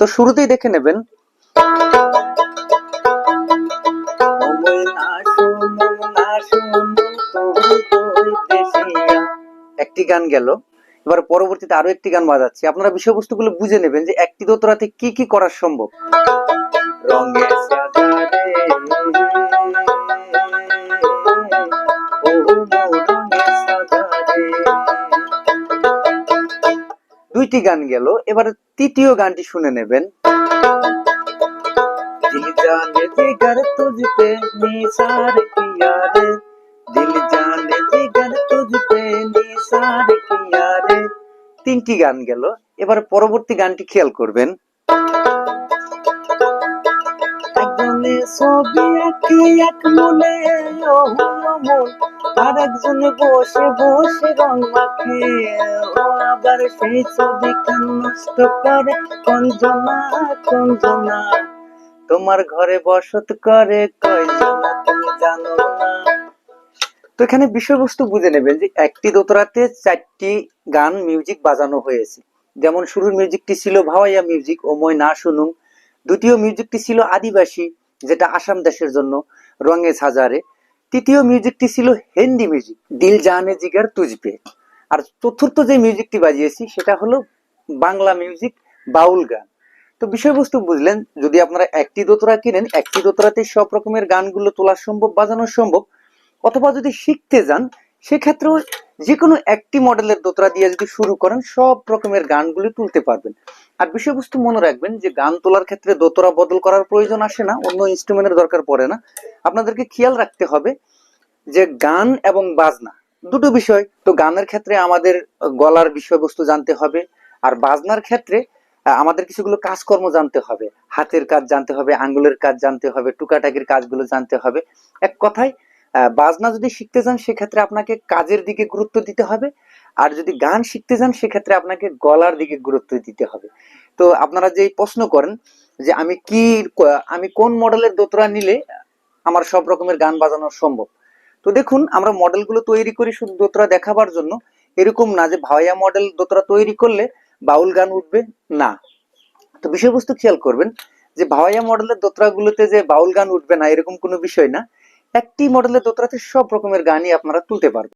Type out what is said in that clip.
তো শুরুতেই দেখে নেবেন একটি গান গেল, এবার পরবর্তীতে আরো একটি গান বাজাচ্ছি। আপনারা বিষয়বস্তুগুলো বুঝে নেবেন যে একটি দোতরাতে কি কি করা সম্ভব। রঙে সাজারে দুইটি গান গেল, এবার তৃতীয় গানটি শুনে নেবেন। দিল জানে জিগার তুঝপে নিসার কিয়া রে, দিল জানে জিগার তুঝপে নিসার কিয়া রে। তিনটি গান গেল, এবার পরবর্তী গানটি খেয়াল করবেন। একজনে ছবি আঁকি এক মনে মন, আর একজনে বসে বসে রং মাখে, ও আবার সেই ছবি নষ্ট করে কঞ্জনা কঞ্জনা, তোমার ঘরে বসত করে কয়জনা তুমি জানো না। তো এখানে বিষয়বস্তু বুঝে নেবেন যে একটি দোতরাতে চারটি গান মিউজিক বাজানো হয়েছে। যেমন শুরুর মিউজিকটি ছিল ভাওয়াইয়া মিউজিক, ও মই না শুনুম। দ্বিতীয় মিউজিকটি ছিল আদিবাসী, যেটা আসাম দেশের জন্য, রঙে সাজারে। তৃতীয় মিউজিকটি ছিল হিন্দি মিউজিক, দিল জানে জিগার তুঝপে। আর চতুর্থ যে মিউজিকটি বাজিয়েছি সেটা হলো বাংলা মিউজিক, বাউল গান। তো বিষয়বস্তু বুঝলেন। যদি আপনারা একটি দোতরা কিনেন, একটি দোতরাতে সব রকমের গানগুলো তোলা সম্ভব, বাজানো সম্ভব। অথবা যদি শিখতে যান, সেক্ষেত্রেও যে কোনো একটি মডেলের দোতরা দিয়ে যদি শুরু করেন, সব রকমের গানগুলি তুলতে পারবেন। আর বিষয়বস্তু মনে রাখবেন যে গান তোলার ক্ষেত্রে দোতরা বদল করার প্রয়োজন আসে না, অন্য ইনস্ট্রুমেন্টের দরকার পড়ে না। আপনাদেরকে খেয়াল রাখতে হবে যে গান এবং বাজনা দুটো বিষয়। তো গানের ক্ষেত্রে আমাদের গলার বিষয়বস্তু জানতে হবে, আর বাজনার ক্ষেত্রে আমাদের কিছুগুলো কাজকর্ম জানতে হবে, হাতের কাজ জানতে হবে, আঙ্গুলের কাজ জানতে হবে, টুকাটাকির কাজগুলো জানতে হবে। এক কথায় বাজনা যদি শিখতে চান সেক্ষেত্রে আপনাকে কাজের দিকে গুরুত্ব দিতে হবে, আর যদি গান শিখতে চান সেক্ষেত্রে আপনাকে গলার দিকে গুরুত্ব দিতে হবে। তো আপনারা যে প্রশ্ন করেন যে আমি কোন মডেলের দোতরা নিলে আমার সব রকমের গান বাজানো সম্ভব, তো দেখুন আমরা মডেলগুলো তৈরি করি শুধু দোতরা দেখাবার জন্য। এরকম না যে ভাওয়াইয়া মডেল দোতরা তৈরি করলে বাউল গান উঠবে, না। তো বিষয়বস্তু খেয়াল করবেন যে ভাওয়াইয়া মডেলের দোতরাগুলোতে যে বাউল গান উঠবে না, এরকম কোনো বিষয় না। একটি মডেলের দোতরাতে সব রকমের গানই আপনারা তুলতে পারবেন।